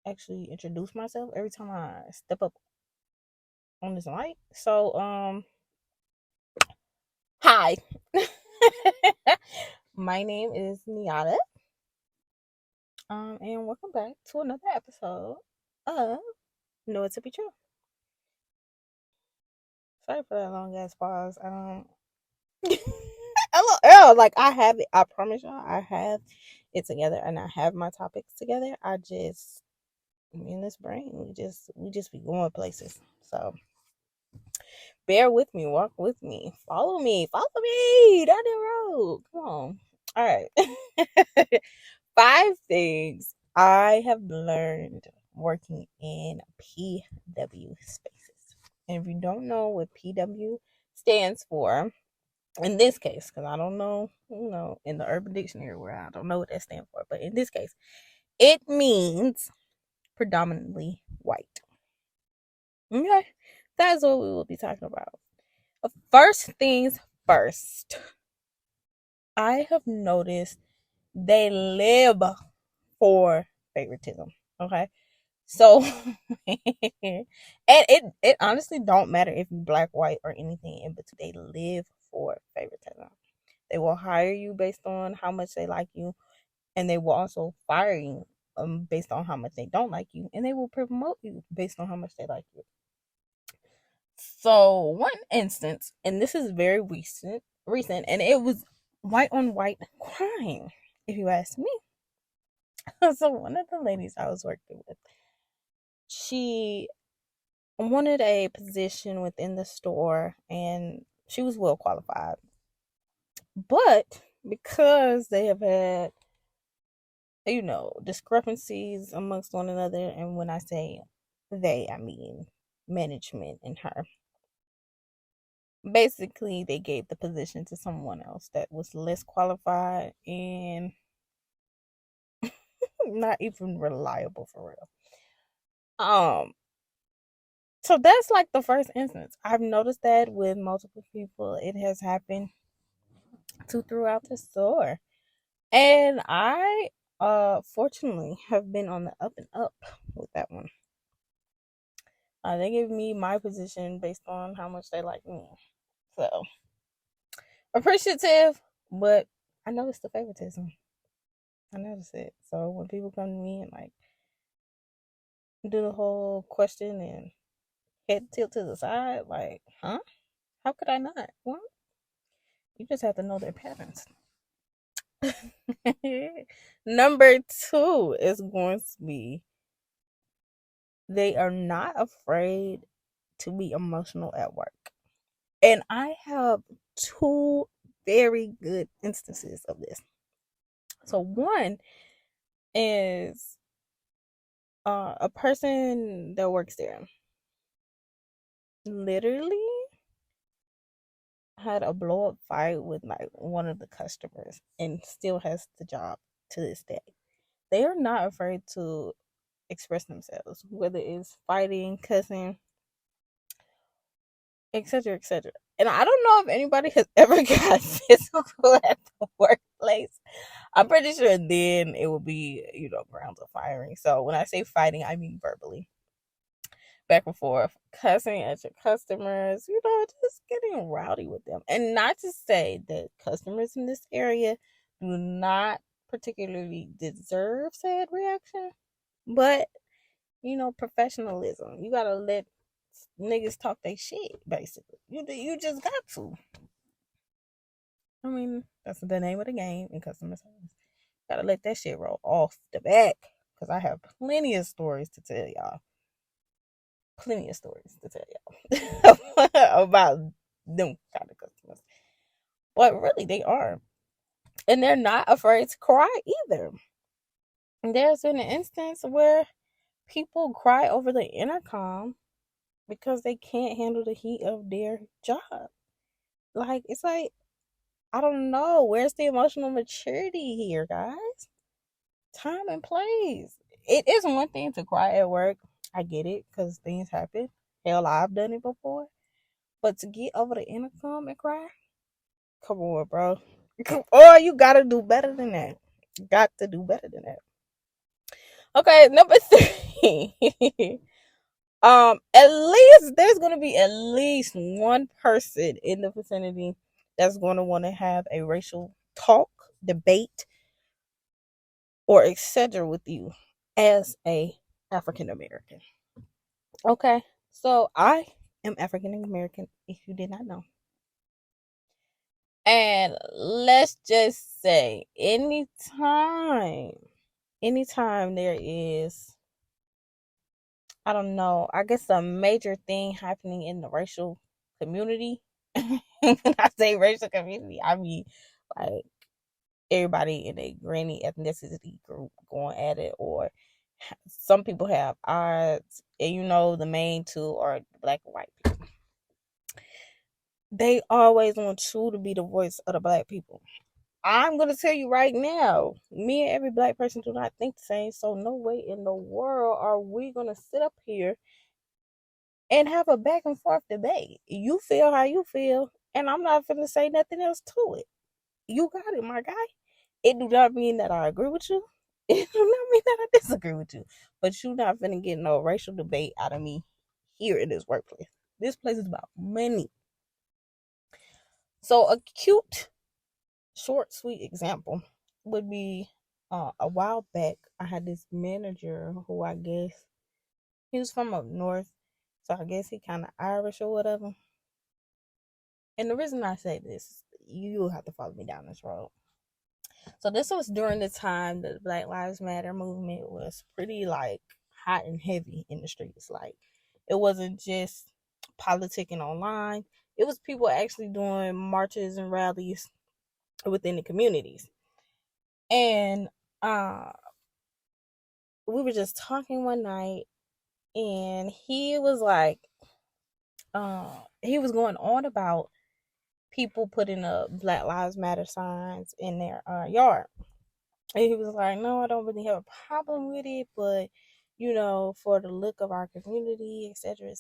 actually introduce myself every time I step up on this mic. So, hi. My name is Niata. And welcome back to another episode of Know It to Be True. Sorry for that long ass pause. I don't. Oh, like I have it. I promise y'all, I have it together, and I have my topics together. I just, me and this brain, we just be going places. So bear with me, walk with me, follow me down the road. Come on. All right. 5 things I have learned working in PW spaces. And if you don't know what PW stands for, in this case, because I don't know, in the Urban Dictionary where I don't know what that stands for, but in this case, it means predominantly white. Okay, that's what we will be talking about. First things first, I have noticed they live for favoritism. Okay, so and it honestly don't matter if you black, white, or anything in between. They live for favoritism. They will hire you based on how much they like you, and they will also fire you based on how much they don't like you, and they will promote you based on how much they like you. So one instance, and this is very recent, and it was white on white crime, if you ask me. So one of the ladies I was working with, she wanted a position within the store, and she was well qualified, but because they have had discrepancies amongst one another, and when I say they, I mean management and her, basically they gave the position to someone else that was less qualified and not even reliable for real. um so that's like the first instance. I've noticed that with multiple people. It has happened to throughout the store, and I fortunately have been on the up and up with that one. They gave me my position based on how much they like me. So appreciative, but I noticed the favoritism. I noticed it. So when people come to me and like do the whole question and head tilt to the side, like, huh? How could I not? Well, you just have to know their patterns. Number two is going to be they are not afraid to be emotional at work. And I have two very good instances of this. So one is a person that works there literally had a blow up fight with like one of the customers and still has the job to this day. They are not afraid to express themselves, whether it's fighting, cussing, etc., etc. And I don't know if anybody has ever got physical at the workplace. I'm pretty sure then it will be, grounds of firing. So when I say fighting, I mean verbally, back and forth, cussing at your customers, just getting rowdy with them. And not to say that customers in this area do not particularly deserve said reaction, but professionalism. You gotta let niggas talk their shit. Basically, you just got to. I mean, that's the name of the game in customer service. Gotta let that shit roll off the back, because I have plenty of stories to tell y'all. Plenty of stories to tell y'all about them kind of customers. But really, they are. And they're not afraid to cry either. And there's been an instance where people cry over the intercom because they can't handle the heat of their job. Like, it's like, I don't know. Where's the emotional maturity here, guys? Time and place. It is one thing to cry at work. I get it, because things happen. Hell, I've done it before. But to get over the intercom and cry, come on, bro. Or you gotta do better than that. Got to do better than that. Okay, number three. At least there's gonna be at least one person in the vicinity that's gonna want to have a racial talk, debate, or etc. with you as a African American. Okay, so I am African American. If you did not know, and let's just say, anytime there is, I don't know, I guess a major thing happening in the racial community. When I say racial community, I mean like everybody in a granny ethnicity group going at it, or some people have odds, and the main two are black and white people. They always want you to be the voice of the black people. I'm gonna tell you right now, me and every black person do not think the same, so no way in the world are we gonna sit up here and have a back and forth debate. You feel how you feel, and I'm not gonna say nothing else to it. You got it, my guy. It do not mean that I agree with you. It do not mean that I disagree with you. But you not finna get no racial debate out of me here in this workplace. This place is about money. So a cute, short, sweet example would be a while back. I had this manager who I guess he was from up north, so I guess he kind of Irish or whatever. And the reason I say this, you'll have to follow me down this road. So this was during the time that the Black Lives Matter movement was pretty like hot and heavy in the streets. Like it wasn't just politicking online. It was people actually doing marches and rallies within the communities. And uh we were just talking one night, and he was going on about people putting up Black Lives Matter signs in their yard. And he was like, no, I don't really have a problem with it, but for the look of our community, etc.,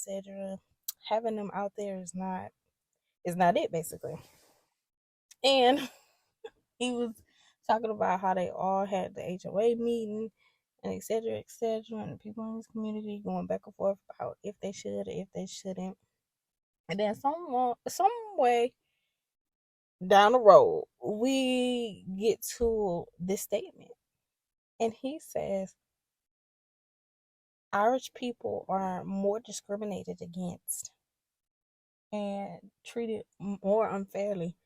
having them out there is not it, basically. And he was talking about how they all had the HOA meeting and etc., and the people in his community going back and forth about if they should or if they shouldn't. And then some way down the road, we get to this statement, and he says Irish people are more discriminated against and treated more unfairly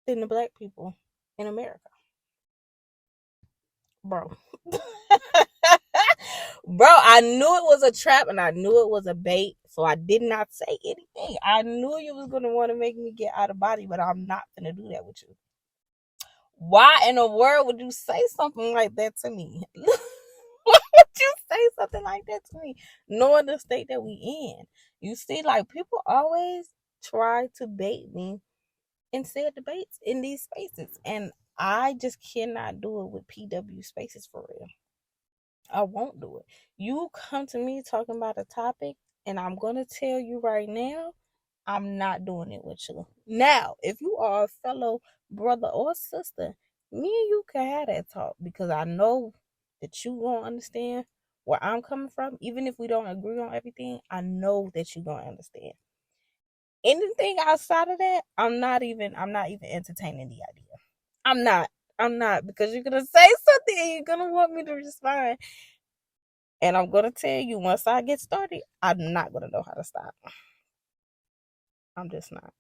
than the black people in America. Bro. Bro, I knew it was a trap and I knew it was a bait, so I did not say anything. I knew you was going to want to make me get out of body, but I'm not going to do that with you. Why in the world would you say something like that to me? Why would you say something like that to me? Knowing the state that we in. You see, like people always try to bait me in said debates in these spaces. And I just cannot do it with PW spaces for real. I won't do it. You come to me talking about a topic, and I'm gonna tell you right now, I'm not doing it with you. Now, if you are a fellow brother or sister, me and you can have that talk because I know that you gonna understand where I'm coming from. Even if we don't agree on everything, I know that you gonna understand. Anything outside of that, I'm not even entertaining the idea. I'm not. I'm not, because you're gonna say something and you're gonna want me to respond. And I'm gonna tell you, once I get started, I'm not gonna know how to stop. I'm just not.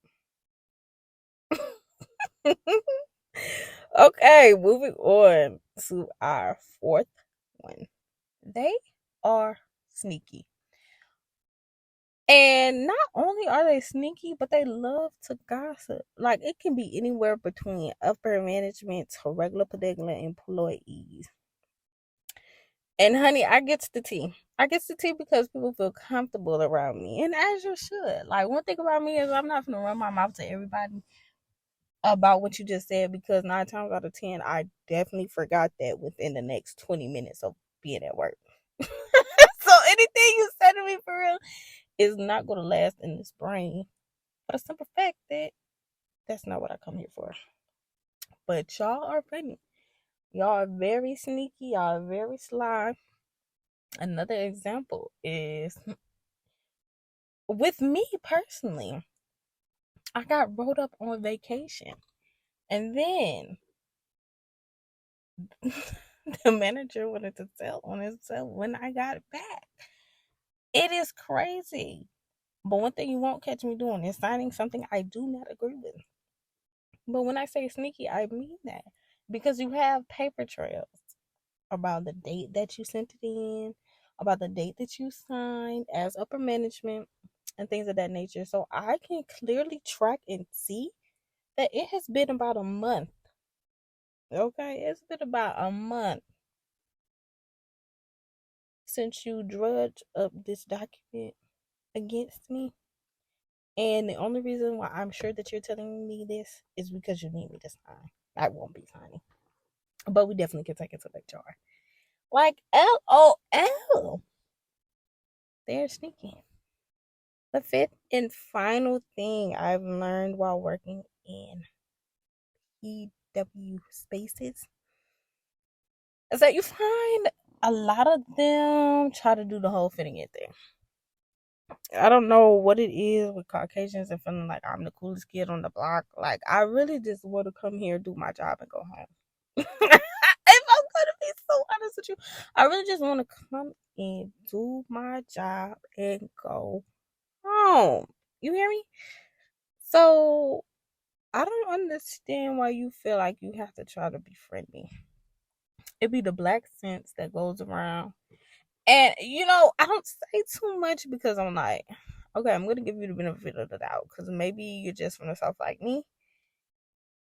Okay, moving on to our fourth one. They are sneaky. And not only are they sneaky, but they love to gossip. Like it can be anywhere between upper management to regular particular employees. And honey, I get the tea. I get the tea because people feel comfortable around me. And as you should. Like one thing about me is I'm not gonna run my mouth to everybody about what you just said, because 9 times out of 10 I definitely forgot that within the next 20 minutes of being at work. So anything you say to me for real is not gonna last in this brain. For the simple fact that that's not what I come here for. But y'all are funny. Y'all are very sneaky. Y'all are very sly. Another example is with me personally. I got rolled up on vacation. And then the manager wanted to tell on himself when I got back. It is crazy. But one thing you won't catch me doing is signing something I do not agree with. But when I say sneaky, I mean that. Because you have paper trails about the date that you sent it in, about the date that you signed as upper management, and things of that nature. So I can clearly track and see that it has been about a month. Okay, it's been about a month since you drudged up this document against me. And the only reason why I'm sure that you're telling me this is because you need me to sign. I won't be signing. But we definitely can take it to HR. Like, LOL. They're sneaky. The fifth and final thing I've learned while working in PW spaces is that you find a lot of them try to do the whole fitting in thing. I don't know what it is with Caucasians and feeling like I'm the coolest kid on the block. Like, I really just want to come here, do my job, and go home. If I'm gonna be so honest with you, I really just want to come and do my job and go home. You hear me? So I don't understand why you feel like you have to try to befriend me. It be the black sense that goes around. And I don't say too much because I'm like, okay, I'm gonna give you the benefit of the doubt because maybe you're just from the south like me,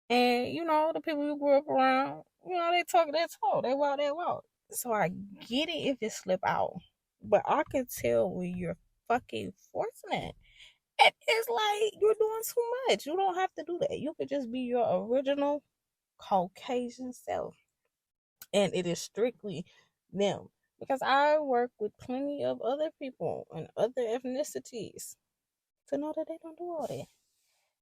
and the people you grew up around, they talk, they walk. So I get it if it slip out, but I can tell when you're fucking forcing it. And it's like you're doing too much. You don't have to do that. You could just be your original Caucasian self, and it is strictly them. Because I work with plenty of other people and other ethnicities to know that they don't do all that.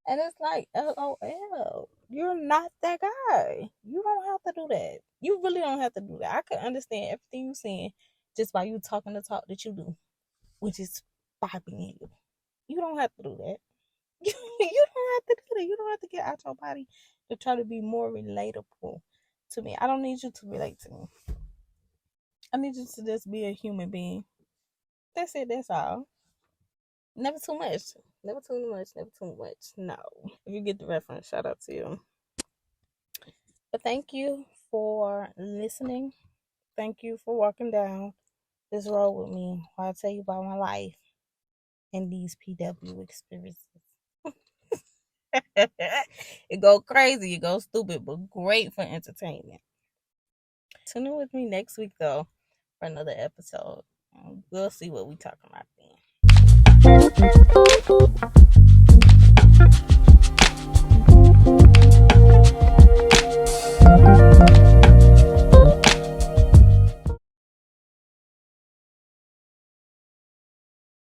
And it's like, LOL, you're not that guy. You don't have to do that. You really don't have to do that. I can understand everything you're saying just by you talking the talk that you do, which is vibing you. You don't have to do that. You don't have to do that. You don't have to get out your body to try to be more relatable to me. I don't need you to relate to me. I need you to just be a human being. That's it. That's all. Never too much. Never too much. Never too much. No. If you get the reference, shout out to you. But thank you for listening. Thank you for walking down this road with me while I tell you about my life and these PW experiences. It go crazy, it go stupid, but great for entertainment. Tune in with me next week though for another episode. We'll see what we talking about then.